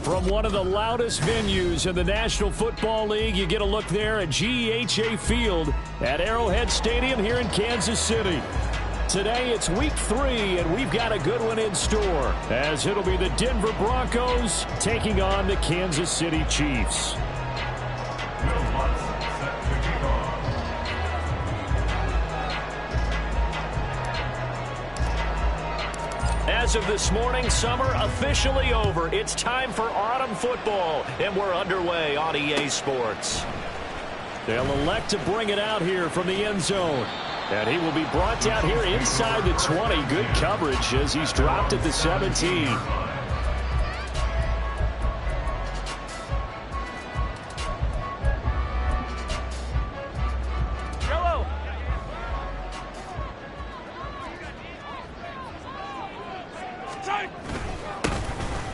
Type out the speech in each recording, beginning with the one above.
From one of the loudest venues in the National Football League, you get a look there at GEHA Field at Arrowhead Stadium here in Kansas City. Today it's week 3, and we've got a good one in store, as it'll be the Denver Broncos taking on the Kansas City Chiefs. As of this morning, summer officially over. It's time for autumn football, and we're underway on EA Sports. They'll elect to bring it out here from the end zone. And he will be brought down here inside the 20. Good coverage as he's dropped at the 17.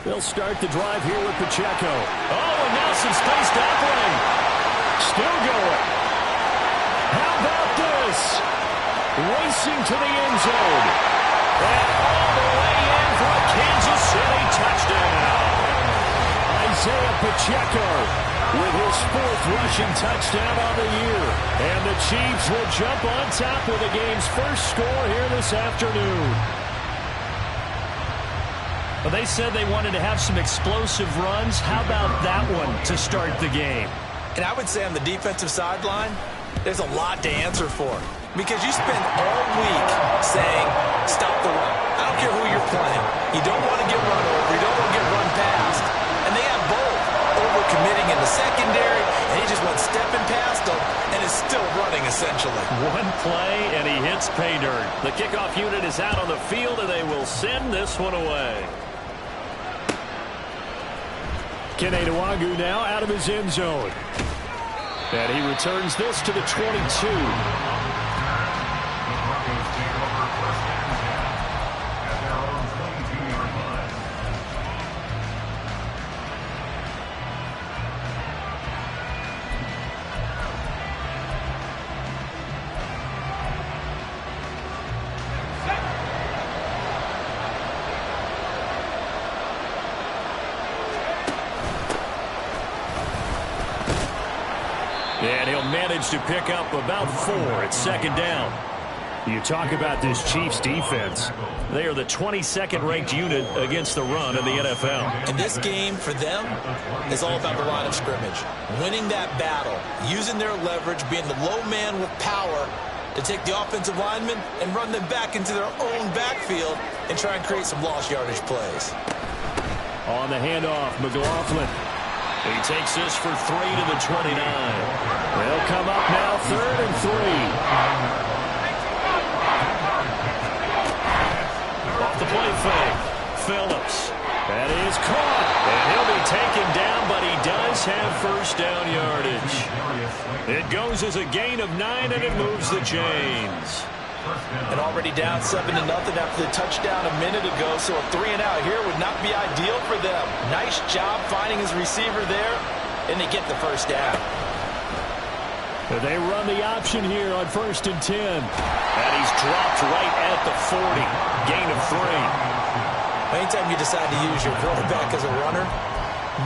They'll start the drive here with Pacheco. Oh, and now some spaced offering. Still going. How about this? Racing to the end zone. And all the way in for a Kansas City touchdown. Isaiah Pacheco with his 4th rushing touchdown on the year. And the Chiefs will jump on top with the game's first score here this afternoon. Well, they said they wanted to have some explosive runs. How about that one to start the game? And I would say on the defensive sideline, there's a lot to answer for. Because you spend all week saying, stop the run. I don't care who you're playing. You don't want to get run over. You don't want to get run past. And they have both over-committing in the secondary, and he just went stepping past them and is still running, essentially. One play, and he hits pay dirt. The kickoff unit is out on the field, and they will send this one away. Kene Nwangwu now out of his end zone. And he returns this to the 22. And he'll manage to pick up about 4 at 2nd down. You talk about this Chiefs defense. They are the 22nd ranked unit against the run in the NFL. And this game for them is all about the line of scrimmage. Winning that battle, using their leverage, being the low man with power to take the offensive linemen and run them back into their own backfield and try and create some lost yardage plays. On the handoff, McLaughlin. He takes this for 3 to the 29. They'll come up now, 3rd and 3. Off the play fake. Phillips. That is caught. And he'll be taken down, but he does have 1st down yardage. It goes as a gain of 9, and it moves the chains. And already down 7-0 after the touchdown a minute ago, so a 3-and-out here would not be ideal for them. Nice job finding his receiver there, and they get the 1st down. They run the option here on 1st and 10. And he's dropped right at the 40. Gain of 3. Anytime you decide to use your quarterback as a runner,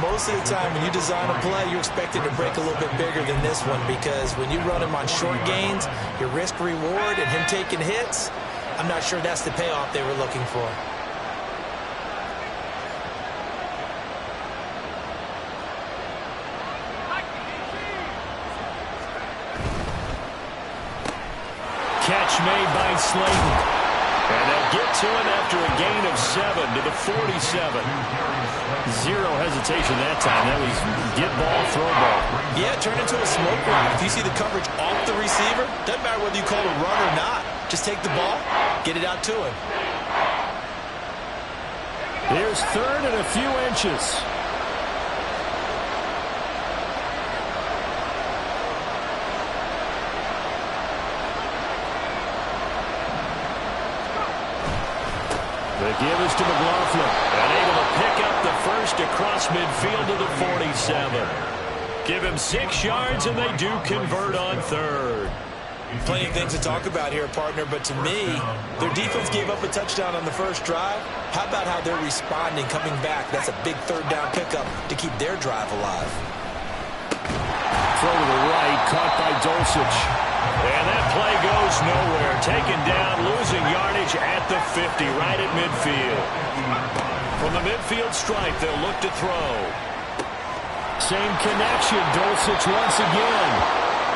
most of the time when you design a play, you expect it to break a little bit bigger than this one, because when you run him on short gains, your risk-reward and him taking hits, I'm not sure that's the payoff they were looking for. Catch made by Slayton. And they'll get to him after a gain of 7 to the 47. Zero hesitation that time. That was get ball, throw ball. Yeah, turn into a smoke route. If you see the coverage off the receiver, doesn't matter whether you call it a run or not. Just take the ball, get it out to him. Here's 3rd and a few inches. The give is to McLaughlin. And able to pick up the 1st across midfield to the 47. Give him 6 yards, and they do convert on 3rd. Plenty of things to talk about here, partner, but to me, their defense gave up a touchdown on the first drive. How about how they're responding, coming back? That's a big third down pickup to keep their drive alive. Throw to the right, caught by Dulcich. And that play goes nowhere. Taken down, losing yardage at the 50, right at midfield. From the midfield stripe, they'll look to throw. Same connection, Dulcich once again.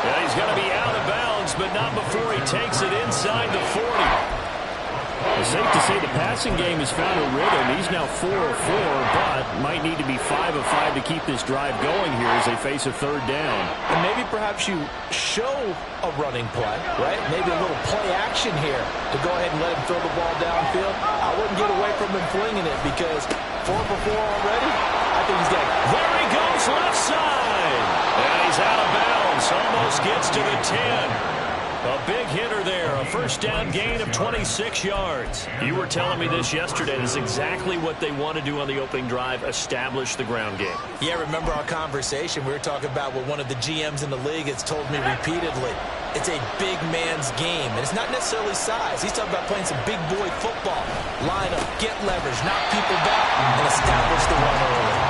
Yeah, he's going to be out of bounds, but not before he takes it inside the 40. It's safe to say the passing game has found a rhythm. He's now 4 of 4, but might need to be 5 of 5 to keep this drive going here as they face a third down. And maybe perhaps you show a running play, right? Maybe a little play action here to go ahead and let him throw the ball downfield. I wouldn't get away from him flinging it because 4 for 4 already, I think he's got it. There he goes, left side. And he's out of bounds. Almost gets to the 10. A big hitter there, a first down gain of 26 yards. You were telling me this yesterday. This is exactly what they want to do on the opening drive, establish the ground game. Yeah, remember our conversation? We were talking about what one of the GMs in the league has told me repeatedly. It's a big man's game, and it's not necessarily size. He's talking about playing some big boy football. Line up, get leverage, knock people back, and establish the run early.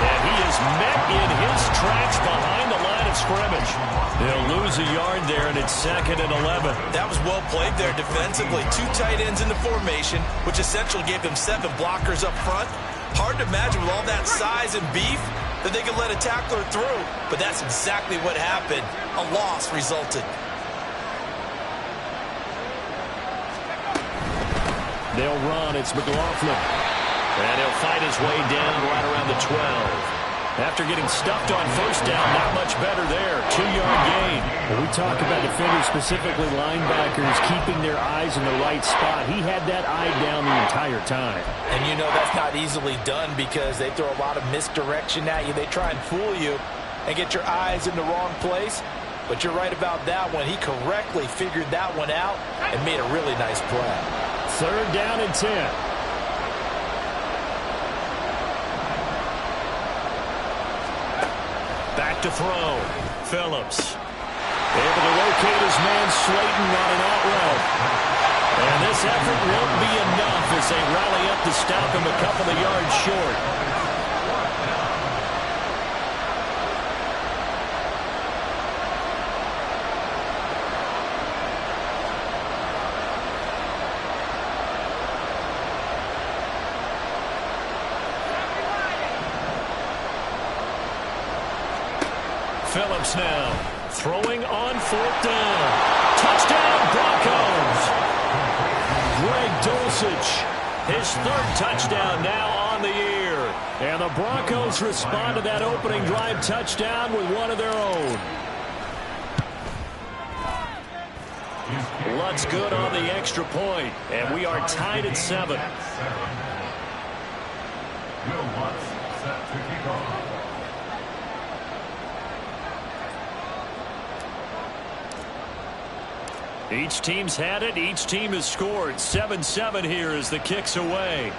And he is met in his tracks behind the line of scrimmage. They'll lose a yard there, and it's 2nd and 11. That was well played there defensively. 2 tight ends in the formation, which essentially gave them 7 blockers up front. Hard to imagine with all that size and beef that they could let a tackler through, but that's exactly what happened. A loss resulted. They'll run. It's McLaughlin. And he'll fight his way down right around the 12. After getting stuffed on first down, not much better there. 2-yard gain. When we talk about defenders, specifically linebackers, keeping their eyes in the right spot, he had that eye down the entire time. And you know that's not easily done because they throw a lot of misdirection at you. They try and fool you and get your eyes in the wrong place. But you're right about that one. He correctly figured that one out and made a really nice play. 3rd down and 10. Back to throw. Phillips. Able to locate his man Slayton on an out route. And this effort won't be enough as they rally up to stop him a couple of yards short. Phillips now throwing on 4th down. Touchdown, Broncos. Greg Dulcich, his 3rd touchdown now on the year. And the Broncos respond to that opening drive touchdown with one of their own. Lutt's good on the extra point, and we are tied at 7. Set to kick off. Each team's had it. Each team has scored. 7-7 here as the kick's away.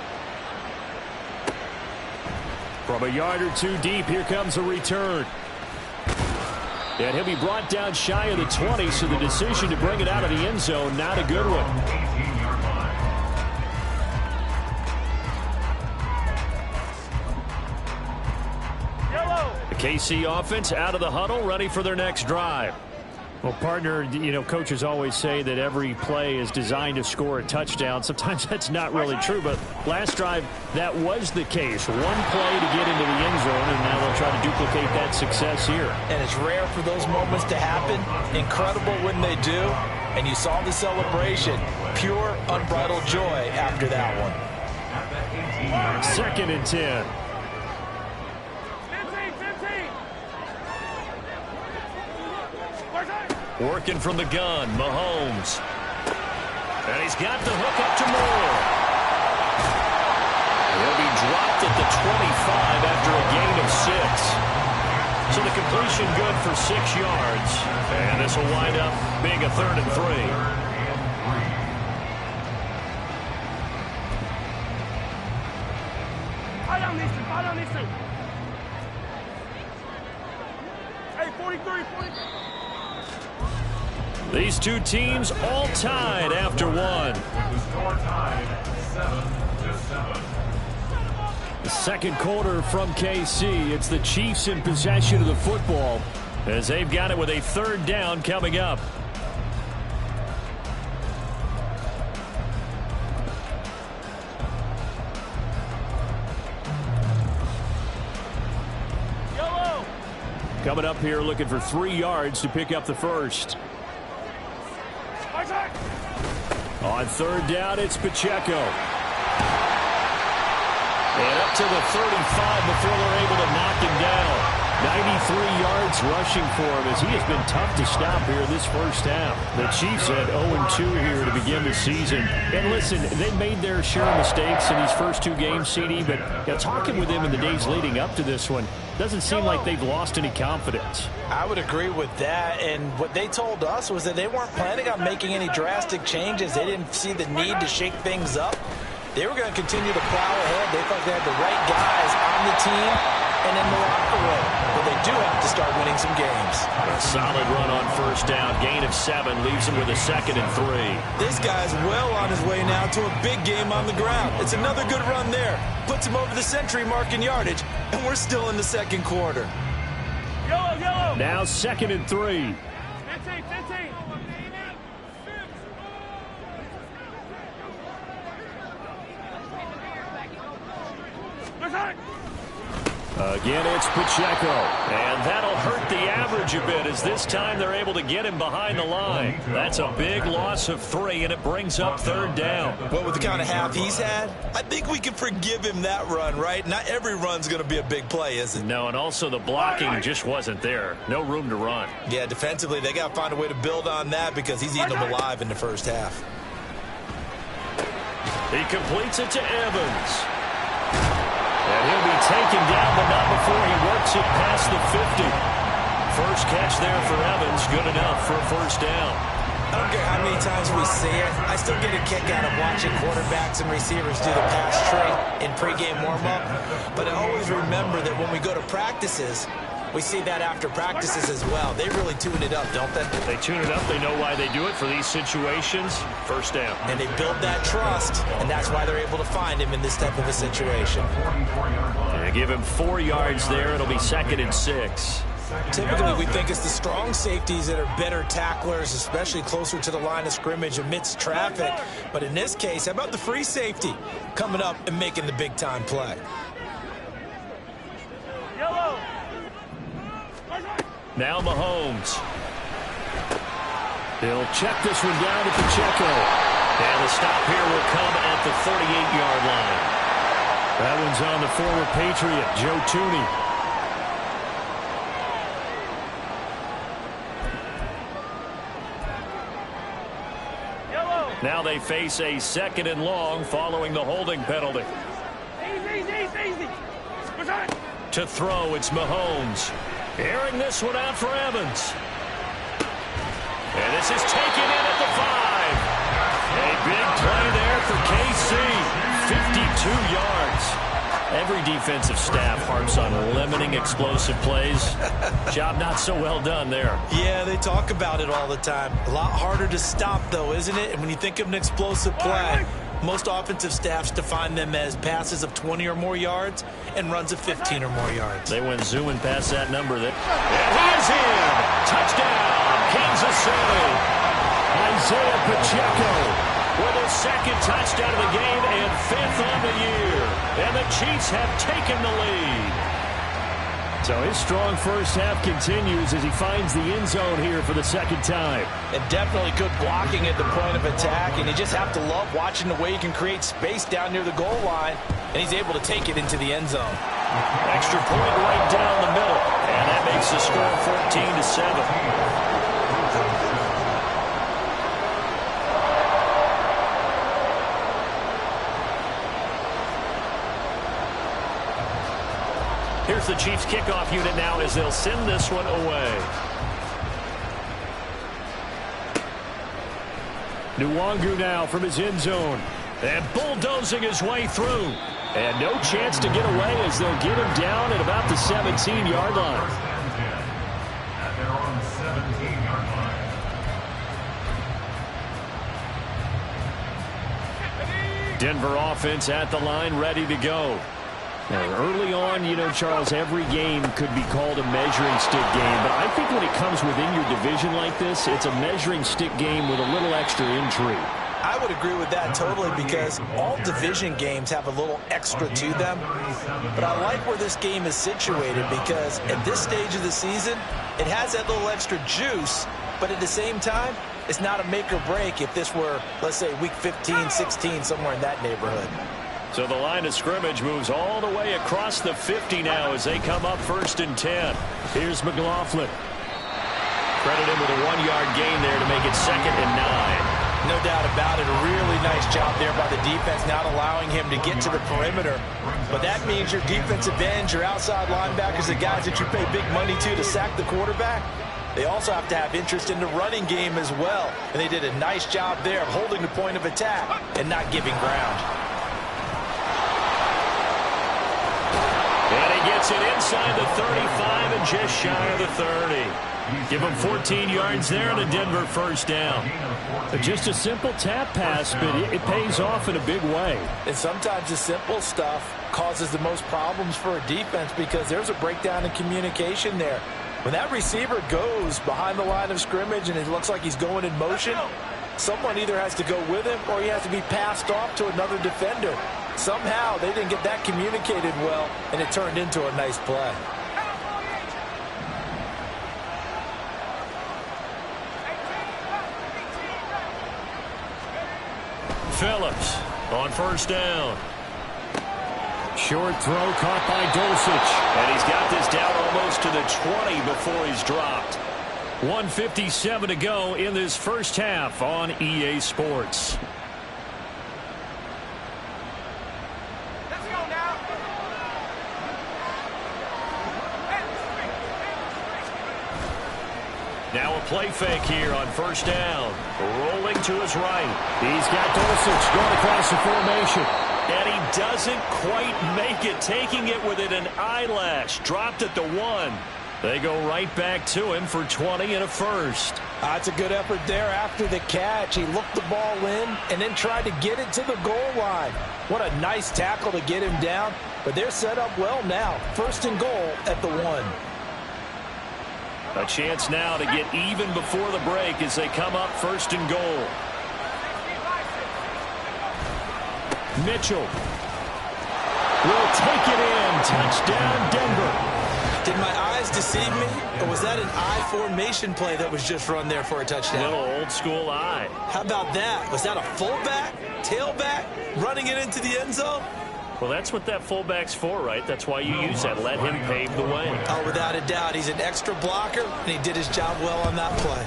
From a yard or 2 deep, here comes a return. And he'll be brought down shy of the 20, so the decision to bring it out of the end zone, not a good one. The KC offense out of the huddle, ready for their next drive. Well, partner, you know, coaches always say that every play is designed to score a touchdown. Sometimes that's not really true, but last drive, that was the case. One play to get into the end zone, and now they'll try to duplicate that success here. And it's rare for those moments to happen. Incredible when they do. And you saw the celebration. Pure, unbridled joy after that one. 2nd and 10. Working from the gun, Mahomes. And he's got the hook up to Moore. He'll be dropped at the 25 after a gain of 6. So the completion good for 6 yards. And this will wind up being a 3rd and 3. These two teams all tied after one. The second quarter from KC. It's the Chiefs in possession of the football as they've got it with a third down coming up. Coming up here looking for 3 yards to pick up the first. On third down, it's Pacheco. And up to the 35 before they're able to knock him down. 93 yards rushing for him as he has been tough to stop here this first half. The Chiefs had 0-2 here to begin the season. And listen, they made their share of mistakes in these first 2 games, CD, but talking with them in the days leading up to this one, doesn't seem like they've lost any confidence. I would agree with that, and what they told us was that they weren't planning on making any drastic changes. They didn't see the need to shake things up. They were going to continue to plow ahead. They thought they had the right guys on the team and in the locker room. But they do have to start winning some games. A solid run on first down. Gain of 7 leaves him with a 2nd and 3. This guy's well on his way now to a big game on the ground. It's another good run there. Puts him over the century mark in yardage, and we're still in the second quarter. Yellow. Now 2nd and 3. 15. Again, it's Pacheco. And that'll hurt the average a bit as this time they're able to get him behind the line. That's a big loss of 3, and it brings up third down. Well, with the kind of half he's had, I think we can forgive him that run, right? Not every run's going to be a big play, is it? No, and also the blocking just wasn't there. No room to run. Yeah, defensively, they got to find a way to build on that because he's eating them alive in the first half. He completes it to Evans. And he'll be taken down, but not before he works it past the 50. First catch there for Evans, good enough for a first down. I don't care how many times we see it. I still get a kick out of watching quarterbacks and receivers do the pass trade in pregame warm-up. But I always remember that when we go to practices, we see that after practices as well. They really tune it up, don't they? They tune it up. They know why they do it for these situations. First down. And they build that trust, and that's why they're able to find him in this type of a situation. They give him 4 yards there. It'll be 2nd and 6. Typically, we think it's the strong safeties that are better tacklers, especially closer to the line of scrimmage amidst traffic. But in this case, how about the free safety coming up and making the big-time play? Yellow. Now Mahomes. He'll check this one down to Pacheco. And the stop here will come at the 38-yard line. That one's on the former Patriot, Joe Thuney. Now they face a 2nd and long following the holding penalty. Easy. To throw, it's Mahomes. Airing this one out for Evans. And this is taken in at the 5. A big play there for KC. 52 yards. Every defensive staff harps on limiting explosive plays. Job not so well done there. Yeah, they talk about it all the time. A lot harder to stop, though, isn't it? And when you think of an explosive play, most offensive staffs define them as passes of 20 or more yards and runs of 15 or more yards. They went zooming past that number. And he's in. Touchdown, Kansas City. Isaiah Pacheco with his 2nd touchdown of the game and 5th on the year. And the Chiefs have taken the lead. So his strong first half continues as he finds the end zone here for the 2nd time. And definitely good blocking at the point of attack, and you just have to love watching the way he can create space down near the goal line, and he's able to take it into the end zone. Extra point right down the middle, and that makes the score 14-7. Here's the Chiefs kickoff unit now as they'll send this one away. Nwangu now from his end zone. And bulldozing his way through. And no chance to get away as they'll get him down at about the 17-yard line. Denver offense at the line, ready to go. Now, early on, you know, Charles, every game could be called a measuring stick game. But I think when it comes within your division like this, it's a measuring stick game with a little extra intrigue. I would agree with that totally, because all division games have a little extra to them. But I like where this game is situated, because at this stage of the season, it has that little extra juice. But at the same time, it's not a make or break if this were, let's say, week 15, 16, somewhere in that neighborhood. So the line of scrimmage moves all the way across the 50 now as they come up 1st and 10. Here's McLaughlin. Credit him with a 1-yard gain there to make it 2nd and 9. No doubt about it. A really nice job there by the defense, not allowing him to get to the perimeter. But that means your defensive ends, your outside linebackers, the guys that you pay big money to sack the quarterback, they also have to have interest in the running game as well. And they did a nice job there of holding the point of attack and not giving ground. And he gets it inside the 35 and just shy of the 30. Give him 14 yards there and a Denver 1st down. Just a simple tap pass, but it pays off in a big way. And sometimes the simple stuff causes the most problems for a defense, because there's a breakdown in communication there. When that receiver goes behind the line of scrimmage and it looks like he's going in motion, someone either has to go with him or he has to be passed off to another defender. Somehow they didn't get that communicated well, and it turned into a nice play. Phillips on 1st down. Short throw caught by Dulcich. And he's got this down almost to the 20 before he's dropped. 1:57 to go in this first half on EA Sports. Let's go now. Now a play fake here on 1st down. Rolling to his right. He's got Dulcich going across the formation. And he doesn't quite make it, taking it within an eyelash. Dropped at the 1. They go right back to him for 20 and a 1st. That's a good effort there after the catch. He looked the ball in and then tried to get it to the goal line. What a nice tackle to get him down. But they're set up well now. 1st and goal at the 1. A chance now to get even before the break as they come up 1st and goal. Mitchell will take it in. Touchdown, Denver. Did my eyes deceive me, or was that an I formation play that was just run there for a touchdown? Little old school eye. How about that? Was that a fullback, tailback, running it into the end zone? Well, that's what that fullback's for, right? That's why you use that. Let him pave the way. Oh, without a doubt. He's an extra blocker, and he did his job well on that play.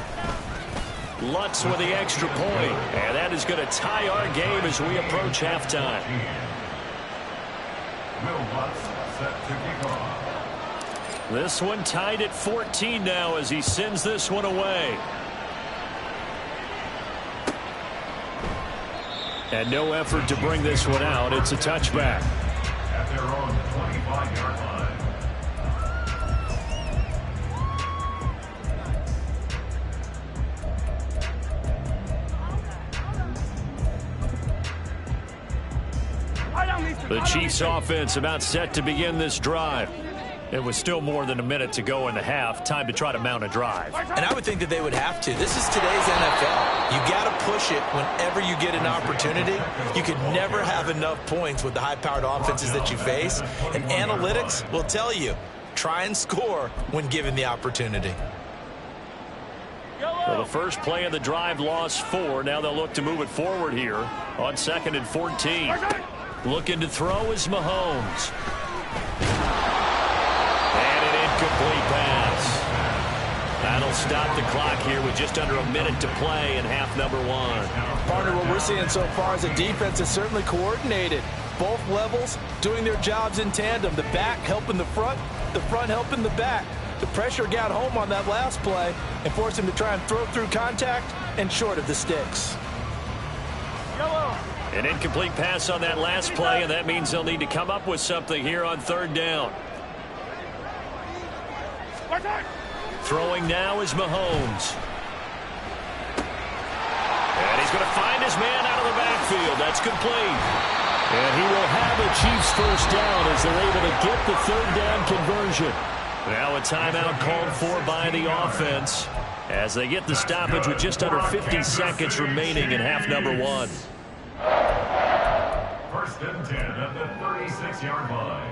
Lutz with the extra point. And that is going to tie our game as we approach halftime. This one tied at 14 now as he sends this one away. And no effort to bring this one out. It's a touchback. At their own 25-yard line. The Chiefs offense about set to begin this drive. It was still more than a minute to go in the half. Time to try to mount a drive. And I would think that they would have to. This is today's NFL. You got to push it whenever you get an opportunity. You could never have enough points with the high-powered offenses that you face. And analytics will tell you, try and score when given the opportunity. Well, the first play of the drive lost 4. Now they'll look to move it forward here on 2nd and 14. Looking to throw is Mahomes. And an incomplete pass. That'll stop the clock here with just under a minute to play in half number 1. Partner, what we're seeing so far is a defense that's certainly coordinated. Both levels doing their jobs in tandem. The back helping the front helping the back. The pressure got home on that last play and forced him to try and throw through contact and short of the sticks. An incomplete pass on that last play, and that means they'll need to come up with something here on 3rd down. Throwing now is Mahomes. And he's going to find his man out of the backfield. backfield. That's complete. And he will have a Chiefs first down as they're able to get the third down conversion. Now a timeout called for by the offense as they get the stoppage with just under 50 seconds remaining in half number one. First and 10 at the 36-yard line.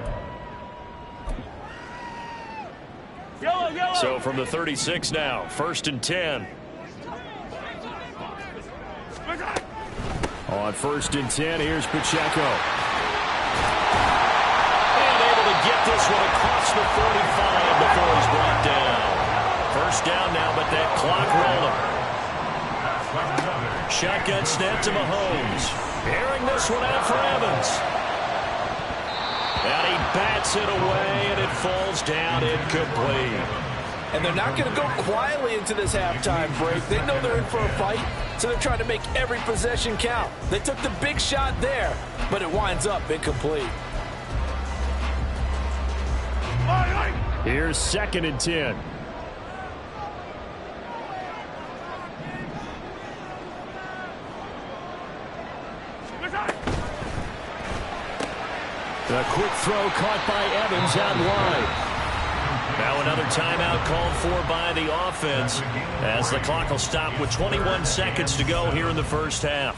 So from the 36 now, first and 10. On first and 10, here's Pacheco. And able to get this one across the 45 before he's brought down. First down now, but that clock rolling. Shotgun snap to Mahomes. Airing this one out for Evans. And he bats it away, and it falls down incomplete. And they're not going to go quietly into this halftime break. They know they're in for a fight, so they're trying to make every possession count. They took the big shot there, but it winds up incomplete. Here's second and 10. A quick throw caught by Evans out wide. Now another timeout called for by the offense as the clock will stop with 21 seconds to go here in the first half.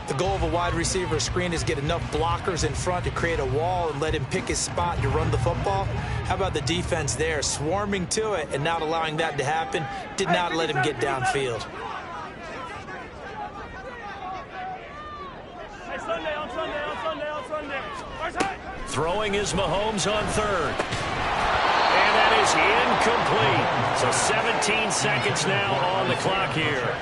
The goal of a wide receiver screen is get enough blockers in front to create a wall and let him pick his spot to run the football. How about the defense there, swarming to it and not allowing that to happen? Did not let him get downfield. Throwing is Mahomes on third. And that is incomplete. So 17 seconds now on the clock here.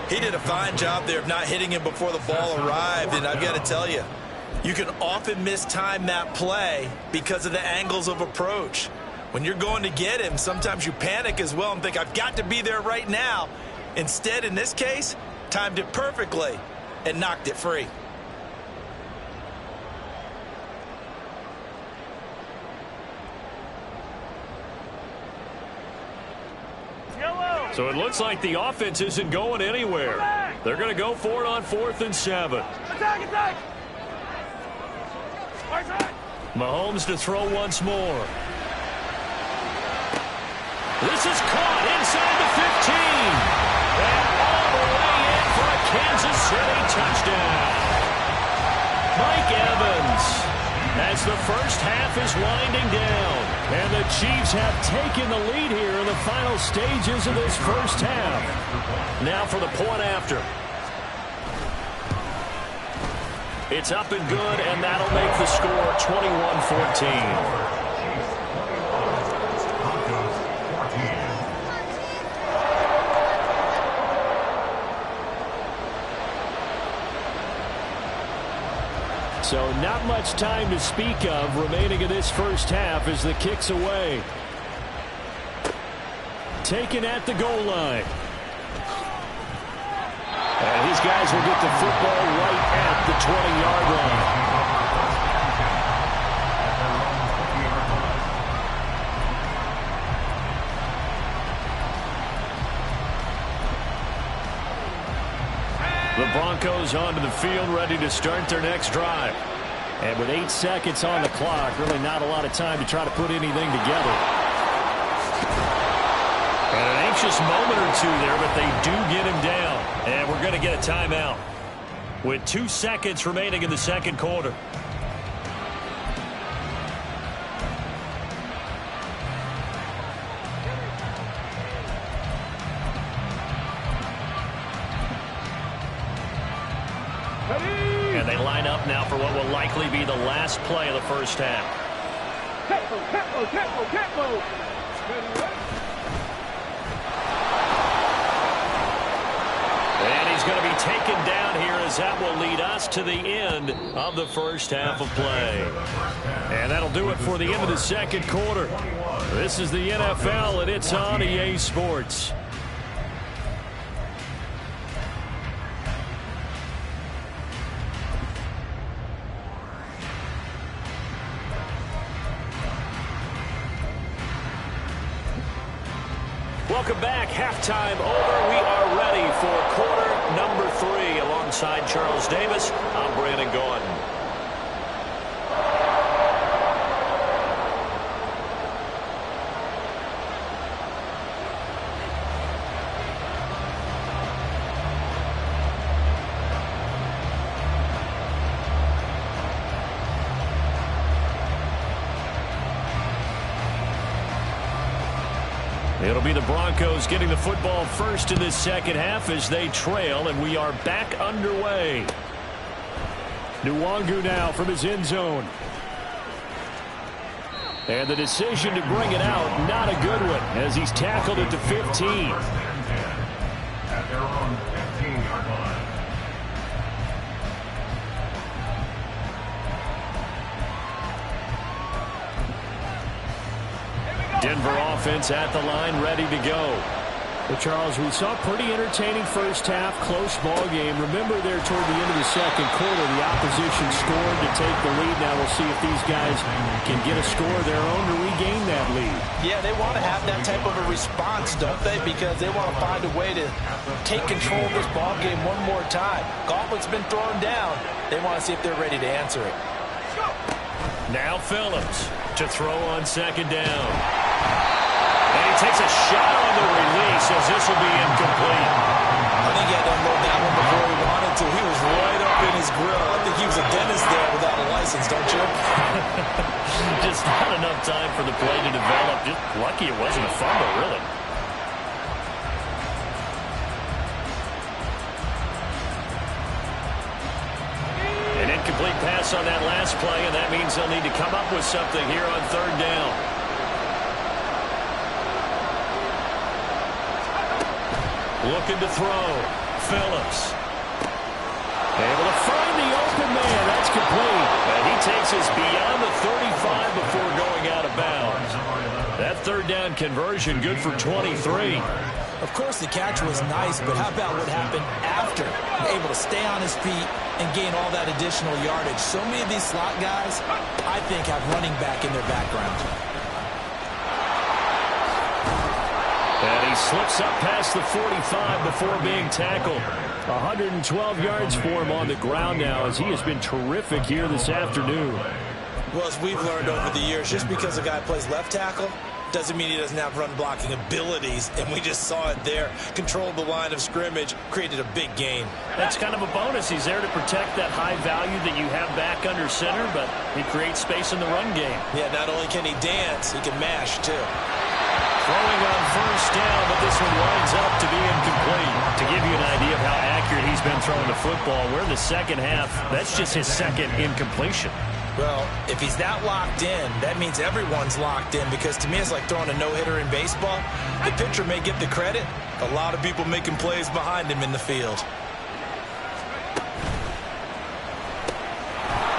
He did a fine job there of not hitting him before the ball arrived, and I've got to tell you, you can often mistime that play because of the angles of approach. When you're going to get him, sometimes you panic as well and think, I've got to be there right now. Instead, in this case, timed it perfectly and knocked it free. So it looks like the offense isn't going anywhere. They're going to go for it on 4th and 7. Attack! Mahomes to throw once more. This is caught inside the 15. And all the way in for a Kansas City touchdown. Mike Evans, as the first half is winding down. And the Chiefs have taken the lead here in the final stages of this first half. Now for the point after. It's up and good, and that'll make the score 21-14. So not much time to speak of remaining in this first half as the kick's away. Taken at the goal line. And these guys will get the football right at the 20-yard line. The Broncos onto the field, ready to start their next drive. And with 8 seconds on the clock, really not a lot of time to try to put anything together. And an anxious moment or two there, but they do get him down. And we're going to get a timeout with 2 seconds remaining in the second quarter. And they line up now for what will likely be the last play of the first half. Tempo. And he's going to be taken down here as that will lead us to the end of the first half of play. And that'll do it for the end of the second quarter. This is the NFL, and it's on EA Sports. Welcome back. Halftime over. We are ready for quarter number 3 alongside alongside Charles Davis, I'm Brandon Gaudin. It'll be the Broncos getting the football first in this second half as they trail, and we are back underway. Nwangu now from his end zone. And the decision to bring it out, not a good one, as he's tackled at the 15. First and 10 at their own 15-yard line. Denver offense at the line, ready to go. Well, Charles, we saw a pretty entertaining first half, close ball game. Remember there toward the end of the second quarter, the opposition scored to take the lead. Now we'll see if these guys can get a score of their own to regain that lead. Yeah, they want to have that type of a response, don't they? Because they want to find a way to take control of this ball game one more time. Gauntlet's been thrown down. They want to see if they're ready to answer it. Now Phillips to throw on second down. And he takes a shot on the release as this will be incomplete. I think he had to unload that one before he wanted to. He was right up in his grill. I think he was a dentist there without a license, don't you? Just not enough time for the play to develop. Just lucky it wasn't a fumble, really. An incomplete pass on that last play, and that means they'll need to come up with something here on third down. Looking to throw. Phillips. Able to find the open man. That's complete. And he takes us beyond the 35 before going out of bounds. That third down conversion good for 23. Of course, the catch was nice, but how about what happened after? Able to stay on his feet and gain all that additional yardage. So many of these slot guys, I think, have running back in their background. And he slips up past the 45 before being tackled. 112 yards for him on the ground now as he has been terrific here this afternoon. Well, as we've learned over the years, just because a guy plays left tackle doesn't mean he doesn't have run blocking abilities, and we just saw it there. Controlled the line of scrimmage, created a big gain. That's kind of a bonus. He's there to protect that high value that you have back under center, but he creates space in the run game. Yeah, not only can he dance, he can mash, too. Throwing on first down, but this one winds up to be incomplete. To give you an idea of how accurate he's been throwing the football, we're in the second half. That's just his second incompletion. Well, if he's that locked in, that means everyone's locked in, because to me it's like throwing a no-hitter in baseball. The pitcher may get the credit. A lot of people making plays behind him in the field.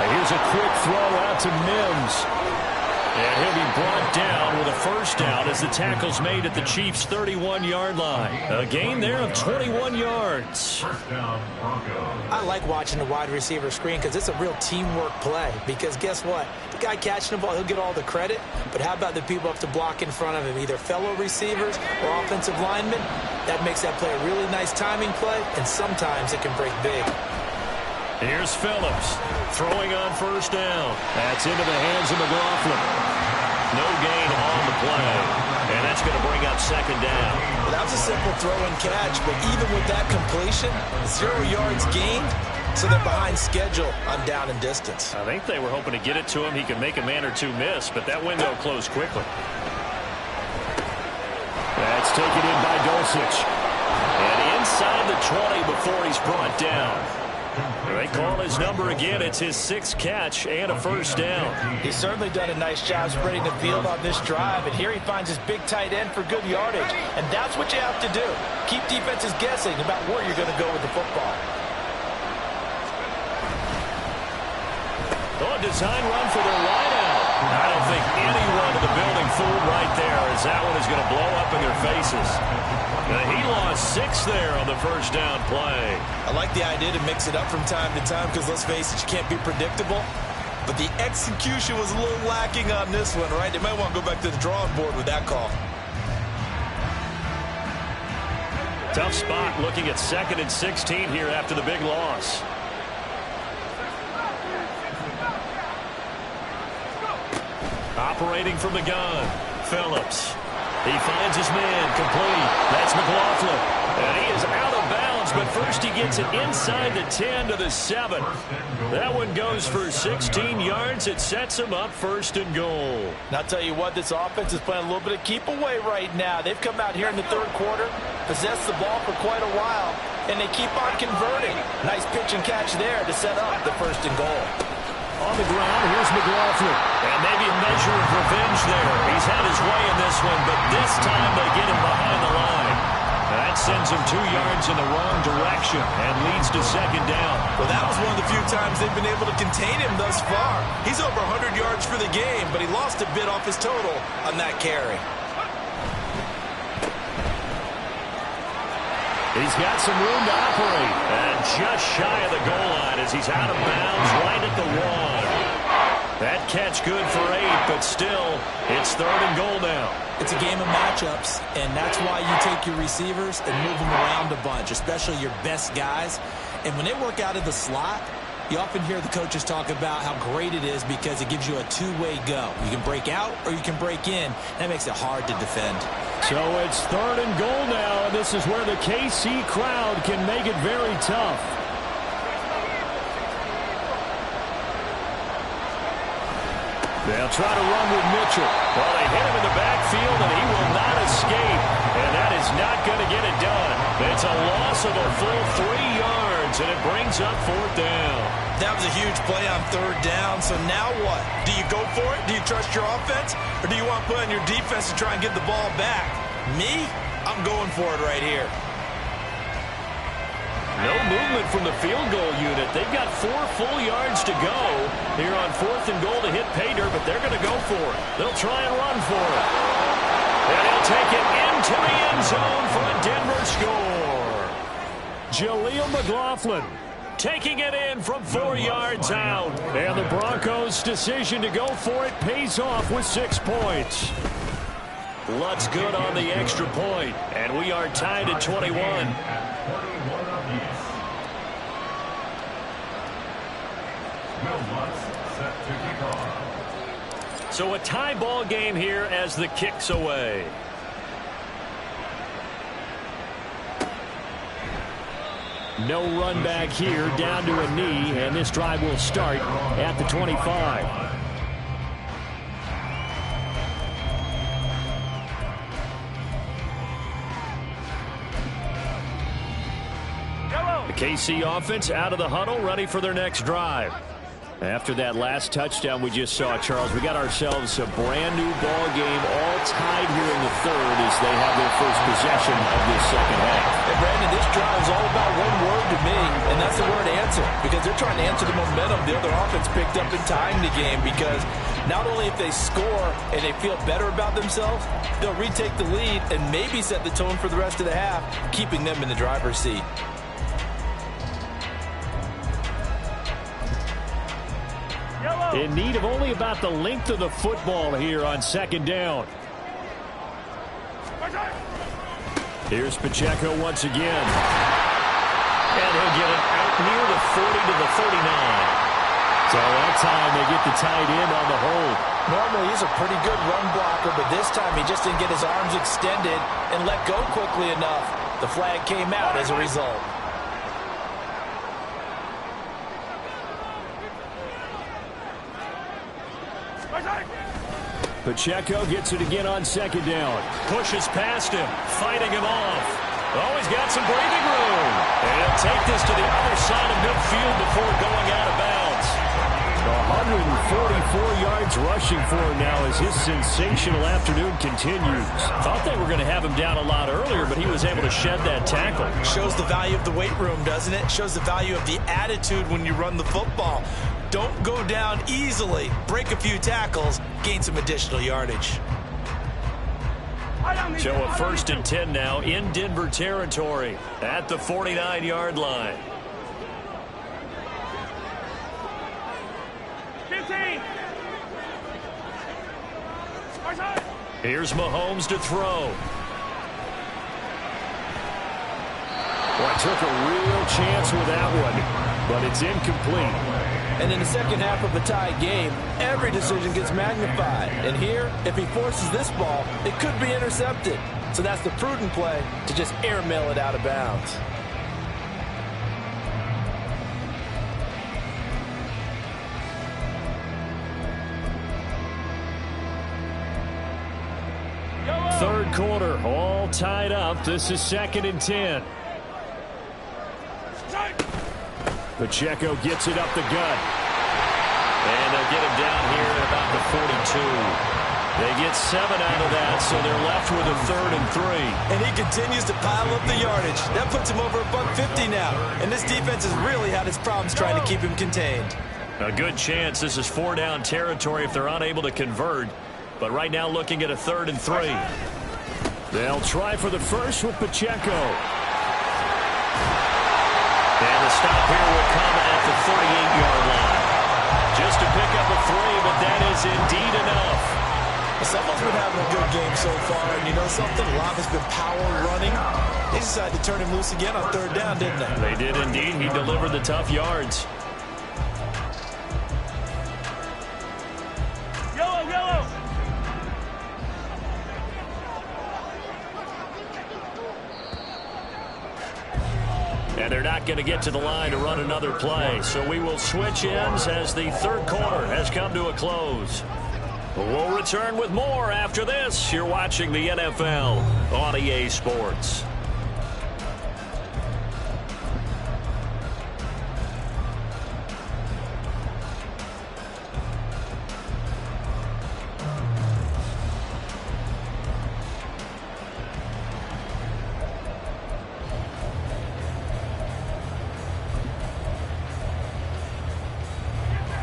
Here's a quick throw out to Mims. And he'll be brought down with a first down as the tackle's made at the Chiefs' 31-yard line. A gain there of 21 yards. First down, Broncos. I like watching the wide receiver screen because it's a real teamwork play. Because guess what? The guy catching the ball, he'll get all the credit. But how about the people up to block in front of him, either fellow receivers or offensive linemen? That makes that play a really nice timing play, and sometimes it can break big. Here's Phillips throwing on first down. That's into the hands of McLaughlin. No gain on the play. And that's going to bring up second down. Well, that was a simple throw and catch, but even with that completion, 0 yards gained, so they're behind schedule on down and distance. I think they were hoping to get it to him. He could make a man or two miss, but that window closed quickly. That's taken in by Dulcich. And inside the 20 before he's brought down. They call his number again. It's his 6th catch and a first down. He's certainly done a nice job spreading the field on this drive, and here he finds his big tight end for good yardage. And that's what you have to do. Keep defenses guessing about where you're going to go with the football. Oh, a design run for their wideout. I don't think anyone in the building fooled right there, as that one is going to blow up in their faces. He lost 6 there on the first down play. I like the idea to mix it up from time to time because, let's face it, you can't be predictable. But the execution was a little lacking on this one, right? They might want to go back to the drawing board with that call. Tough spot looking at 2nd and 16 here after the big loss. Operating from the gun, Phillips. He finds his man, complete. That's McLaughlin. And he is out of bounds, but first he gets it inside the 10 to the 7. That one goes for 16 yards. It sets him up 1st and goal. Now, I'll tell you what, this offense is playing a little bit of keep away right now. They've come out here in the 3rd quarter, possessed the ball for quite a while, and they keep on converting. Nice pitch and catch there to set up the 1st and goal. On the ground, here's McLaughlin. And maybe a measure of revenge there. He's had his way in this one, but this time they get him behind the line. That sends him 2 yards in the wrong direction and leads to 2nd down. Well, that was one of the few times they've been able to contain him thus far. He's over 100 yards for the game, but he lost a bit off his total on that carry. He's got some room to operate. And just shy of the goal line as he's out of bounds right at the 1. That catch good for 8, but still, it's 3rd and goal now. It's a game of matchups, and that's why you take your receivers and move them around a bunch, especially your best guys. And when they work out of the slot, you often hear the coaches talk about how great it is because it gives you a two-way go. You can break out or you can break in. That makes it hard to defend. So it's 3rd and goal now, and this is where the KC crowd can make it very tough. They'll try to run with Mitchell. Well, they hit him in the backfield, and he will not escape. And that is not going to get it done. It's a loss of a full 3 yards, and it brings up 4th down. That was a huge play on 3rd down, so now what? Do you go for it? Do you trust your offense? Or do you want to put on your defense to try and get the ball back? Me? I'm going for it right here. No movement from the field goal unit. They've got 4 full yards to go here on 4th and goal to hit pay dirt, but they're going to go for it. They'll try and run for it. And he'll take it into the end zone for a Denver score. Jaleel McLaughlin taking it in from 4 yards out. And the Broncos' decision to go for it pays off with 6 points. Lutz good on the extra point, and we are tied at 21. So a tie ball game here as the kick's away. No run back here, down to a knee, and this drive will start at the 25. The KC offense out of the huddle, ready for their next drive. After that last touchdown we just saw, Charles, we got ourselves a brand new ball game, all tied here in the 3rd as they have their first possession of this 2nd half. And Brandon, this drive is all about one word to me, and that's the word answer, because they're trying to answer the momentum the other offense picked up in tying the game, because not only if they score and they feel better about themselves, they'll retake the lead and maybe set the tone for the rest of the half, keeping them in the driver's seat. In need of only about the length of the football here on 2nd down. Here's Pacheco once again. And he'll get it out near the 40 to the 39. So that time they get the tight end on the hold. Normally he's a pretty good run blocker, but this time he just didn't get his arms extended and let go quickly enough. The flag came out as a result. Pacheco gets it again on 2nd down. Pushes past him, fighting him off. Oh, he's got some breathing room. And he'll take this to the other side of midfield before going out of bounds. 144 yards rushing for him now as his sensational afternoon continues. Thought they were going to have him down a lot earlier, but he was able to shed that tackle. Shows the value of the weight room, doesn't it? Shows the value of the attitude when you run the football. Don't go down easily. Break a few tackles. Gain some additional yardage. So a 1st and 10 now in Denver territory at the 49-yard line. 15. Here's Mahomes to throw. took a real chance with that one, but it's incomplete. And in the second half of a tie game, every decision gets magnified. And here, if he forces this ball, it could be intercepted. So that's the prudent play to just airmail it out of bounds. Third quarter, all tied up. This is 2nd and 10. Pacheco gets it up the gut. And they'll get him down here at about the 42. They get 7 out of that, so they're left with a 3rd and 3. And he continues to pile up the yardage. That puts him over $150 now. And this defense has really had its problems trying to keep him contained. A good chance this is 4-down territory if they're unable to convert. But right now looking at a 3rd and 3. They'll try for the first with Pacheco. And the stop here will come at the 38-yard line. Just to pick up a 3, but that is indeed enough. Someone's been having a good game so far, and you know something? A lot has been power running. They decided to turn him loose again on 3rd down, didn't they? They did indeed. He delivered the tough yards. Yellow. And they're not going to get to the line to run another play. So we will switch ends as the third quarter has come to a close. We'll return with more after this. You're watching the NFL on EA Sports.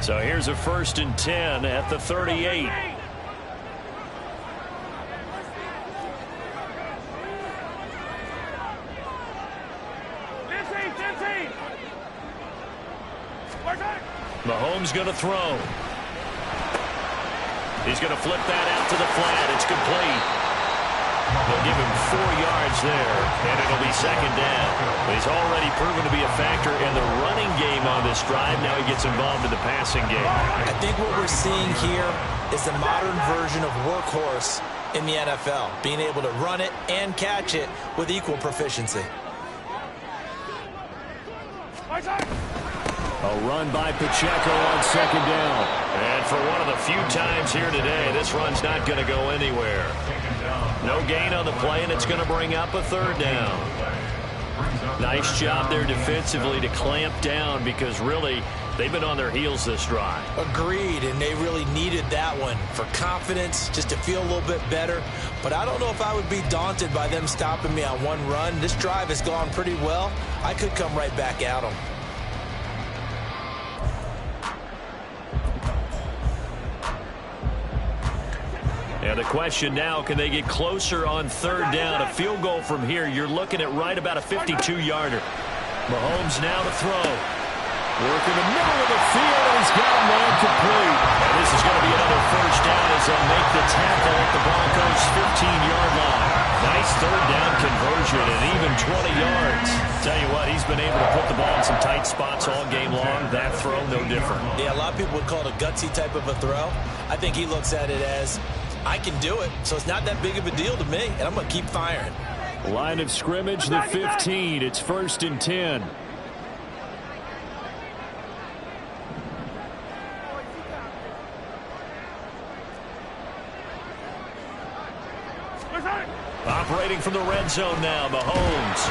So here's a 1st and 10 at the 38. Mahomes going to throw. He's going to flip that out to the flat. It's complete. They'll give him 4 yards there, and it'll be 2nd down. He's already proven to be a factor in the running game on this drive. Now he gets involved in the passing game. I think what we're seeing here is the modern version of workhorse in the NFL, being able to run it and catch it with equal proficiency. A run by Pacheco on 2nd down. And for one of the few times here today, this run's not going to go anywhere. No gain on the play, and it's going to bring up a 3rd down. Nice job there defensively to clamp down because really they've been on their heels this drive. Agreed, and they really needed that one for confidence, just to feel a little bit better. But I don't know if I would be daunted by them stopping me on one run. This drive has gone pretty well. I could come right back at them. And the question now, can they get closer on 3rd down? A field goal from here, you're looking at right about a 52-yarder. Mahomes now to throw. Work in the middle of the field, and he's got a man complete. And this is going to be another 1st down as they'll make the tackle at the Broncos' 15-yard line. Nice 3rd down conversion and even 20 yards. Tell you what, he's been able to put the ball in some tight spots all game long. That throw, no different. Yeah, a lot of people would call it a gutsy type of a throw. I think he looks at it as, I can do it, so it's not that big of a deal to me, and I'm going to keep firing. Line of scrimmage, the 15. It's 1st and 10. Operating from the red zone now, Mahomes.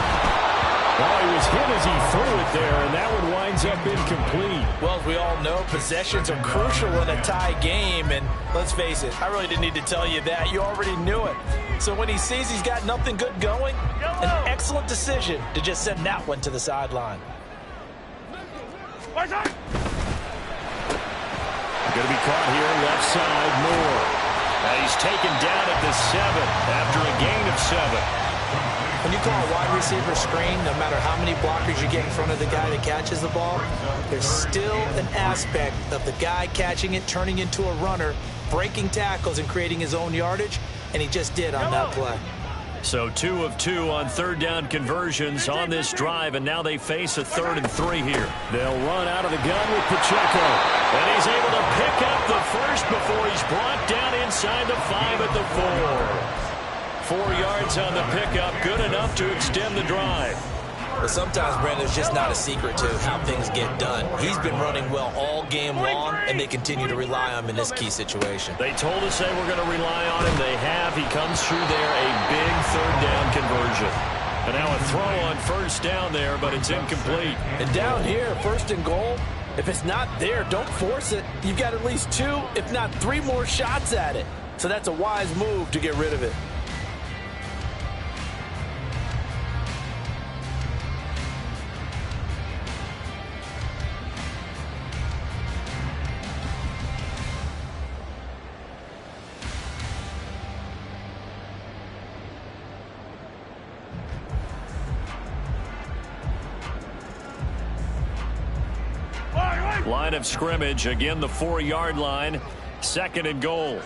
Well, he was hit as he threw it there, and that one winds up incomplete. Well, as we all know, possessions are crucial in a tie game, and let's face it, I really didn't need to tell you that. You already knew it. So when he sees he's got nothing good going, an excellent decision to just send that one to the sideline. Going to be caught here left side, Moore. He's taken down at the 7 after a gain of 7. When you call a wide receiver screen, no matter how many blockers you get in front of the guy that catches the ball, there's still an aspect of the guy catching it, turning into a runner, breaking tackles and creating his own yardage, and he just did on that play. So 2 of 2 on third down conversions on this drive, and now they face a 3rd and 3 here. They'll run out of the gun with Pacheco, and he's able to pick up the first before he's brought down inside the 5 at the 4. 4 yards on the pickup, good enough to extend the drive. But sometimes, Brandon, it's just not a secret to how things get done. He's been running well all game long, and they continue to rely on him in this key situation. They told us they were going to rely on him. They have. He comes through there, a big 3rd down conversion. And now a throw on 1st down there, but it's incomplete. And down here, 1st and goal, if it's not there, don't force it. You've got at least 2, if not 3 more shots at it. So that's a wise move to get rid of it. Line of scrimmage, again the 4-yard line, 2nd and goal.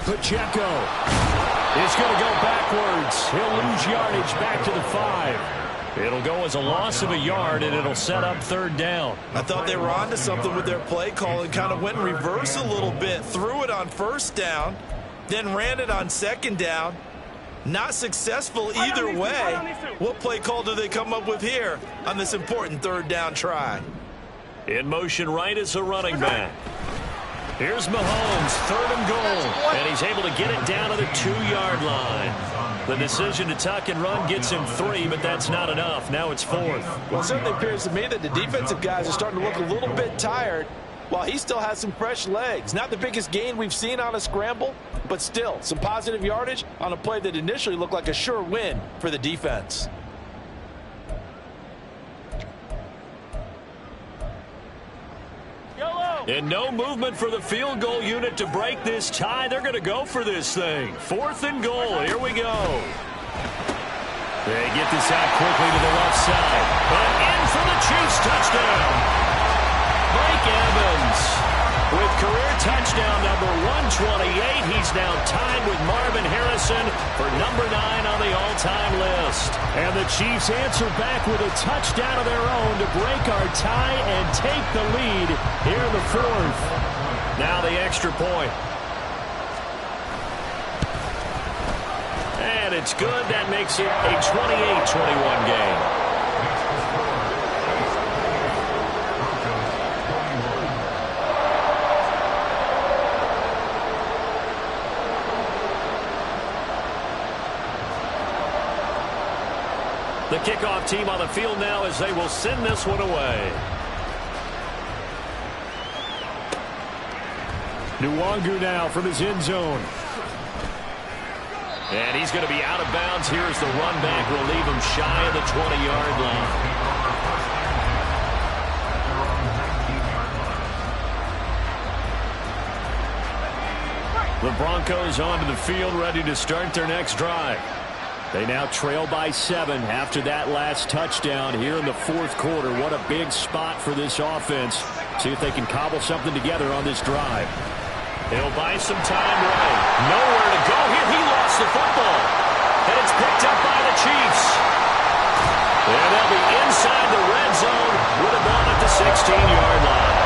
Pacheco is going to go backwards. He'll lose yardage back to the 5. It'll go as a loss of a yard, and it'll set up 3rd down. I thought they were onto something with their play call and kind of went in reverse a little bit. Threw it on 1st down, then ran it on 2nd down. Not successful either way. What play call do they come up with here on this important 3rd down try? In motion right is a running back. Here's Mahomes, 3rd and goal, and he's able to get it down to the 2-yard line. The decision to tuck and run gets him 3, but that's not enough. Now it's 4th. Well, it certainly appears to me that the defensive guys are starting to look a little bit tired while he still has some fresh legs. Not the biggest gain we've seen on a scramble, but still some positive yardage on a play that initially looked like a sure win for the defense. And no movement for the field goal unit to break this tie. They're going to go for this thing. 4th and goal. Here we go. They get this out quickly to the left side. And in for the Chiefs touchdown. Mike Evans with career touchdown number 128. He's now tied with Marvin Harrison for number 9 on the all-time list. And the Chiefs answer back with a touchdown of their own to break our tie and take the lead here in the 4th. Now the extra point. And it's good. That makes it a 28-21 game. The kickoff team on the field now as they will send this one away. Nwangu now from his end zone. And he's going to be out of bounds here as the run back will leave him shy of the 20-yard line. The Broncos onto the field ready to start their next drive. They now trail by 7 after that last touchdown here in the 4th quarter. What a big spot for this offense. See if they can cobble something together on this drive. They'll buy some time, Ray. Nowhere to go here. He lost the football. And it's picked up by the Chiefs. And they'll be inside the red zone with a ball at the 16-yard line.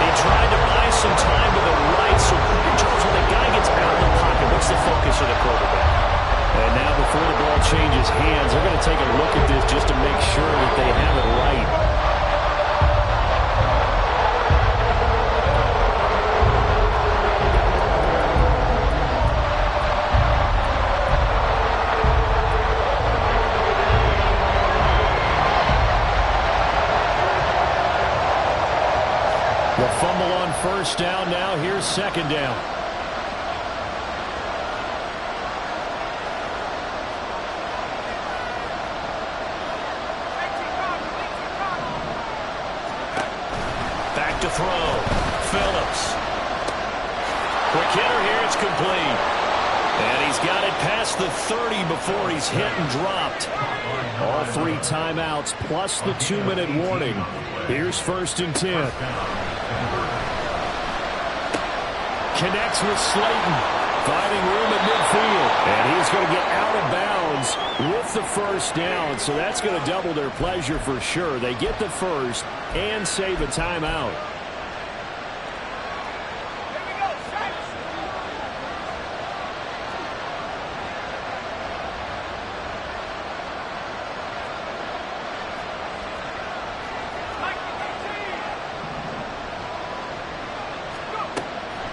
He tried to buy some time to the right. So Charles, when the guy gets out of the pocket, what's the focus of the quarterback? And now before the ball changes hands, they're going to take a look at this just to make sure that they have it right. The fumble on 1st down. Now here's 2nd down. To throw. Phillips. Quick hitter here. It's complete. And he's got it past the 30 before he's hit and dropped. All 3 timeouts plus the 2-minute warning. Here's 1st and 10. connects with Slayton. Finding room at midfield. And he's going to get out of bounds with the first down. So that's going to double their pleasure for sure. They get the first and save a timeout.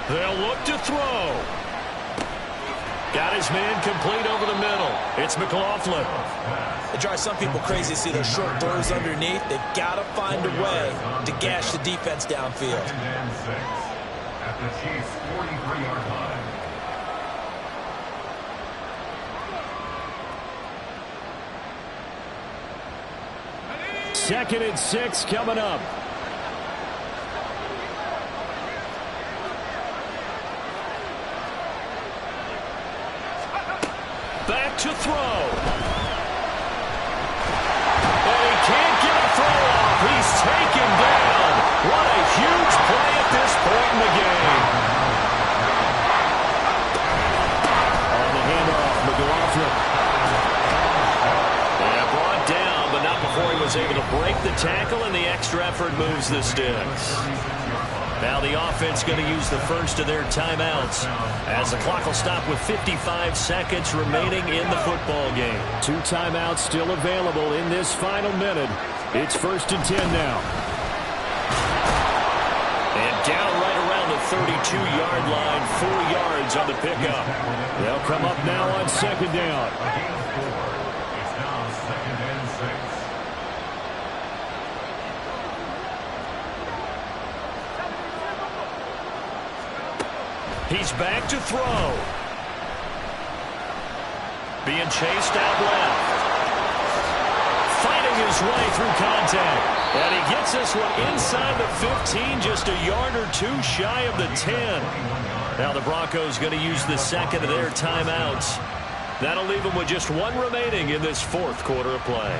They'll look to throw. Got his man complete over the middle. It's McLaughlin. It drives some people crazy to see those short throws underneath. They've got to find a way to gash the defense downfield. 2nd and 6 at the Chiefs' 43-yard line. Second and 6 coming up. Back to throw. And he can't get a throw off. He's taken down. What a huge play at this point in the game. On the handoff, McLaughlin. Yeah, brought down, but not before he was able to break the tackle, and the extra effort moves the sticks. Now the offense going to use the first of their timeouts as the clock will stop with 55 seconds remaining in the football game. 2 timeouts still available in this final minute. It's 1st and 10 now. And down right around the 32-yard line, 4 yards on the pickup. They'll come up now on 2nd down. It's now 2nd and 6. He's back to throw. Being chased out left. Fighting his way through contact. And he gets this one inside the 15, just a yard or 2 shy of the 10. Now the Broncos going to use the second of their timeouts. That'll leave them with just 1 remaining in this 4th quarter of play.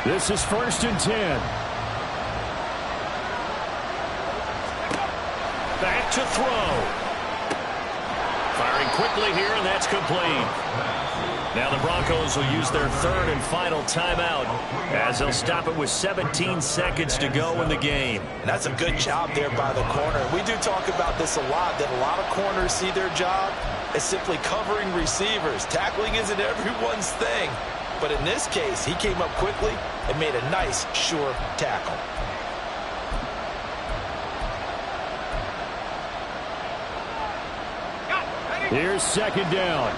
This is 1st and 10. Back to throw. Firing quickly here, and that's complete. Now the Broncos will use their 3rd and final timeout as they'll stop it with 17 seconds to go in the game. And that's a good job there by the corner. We do talk about this a lot, that a lot of corners see their job as simply covering receivers. Tackling isn't everyone's thing. But in this case, he came up quickly and made a nice, sure tackle. Here's 2nd down.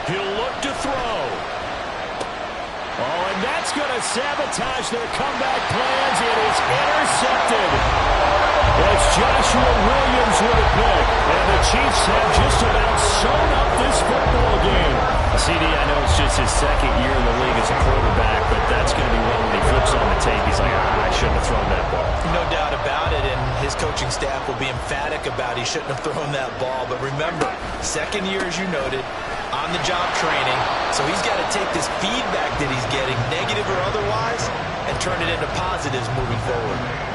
He'll look to throw. Oh, and that's going to sabotage their comeback plans. It is intercepted. It's Joshua Williams with a pick. And the Chiefs have just about sewn up this football game. CD, I know it's just his 2nd year in the league as a quarterback, but that's going to be one when he flips on the tape. He's like, I shouldn't have thrown that ball. No doubt about it, and his coaching staff will be emphatic about he shouldn't have thrown that ball. But remember, 2nd year, as you noted, on-the-job training. So he's got to take this feedback that he's getting, negative or otherwise, and turn it into positives moving forward.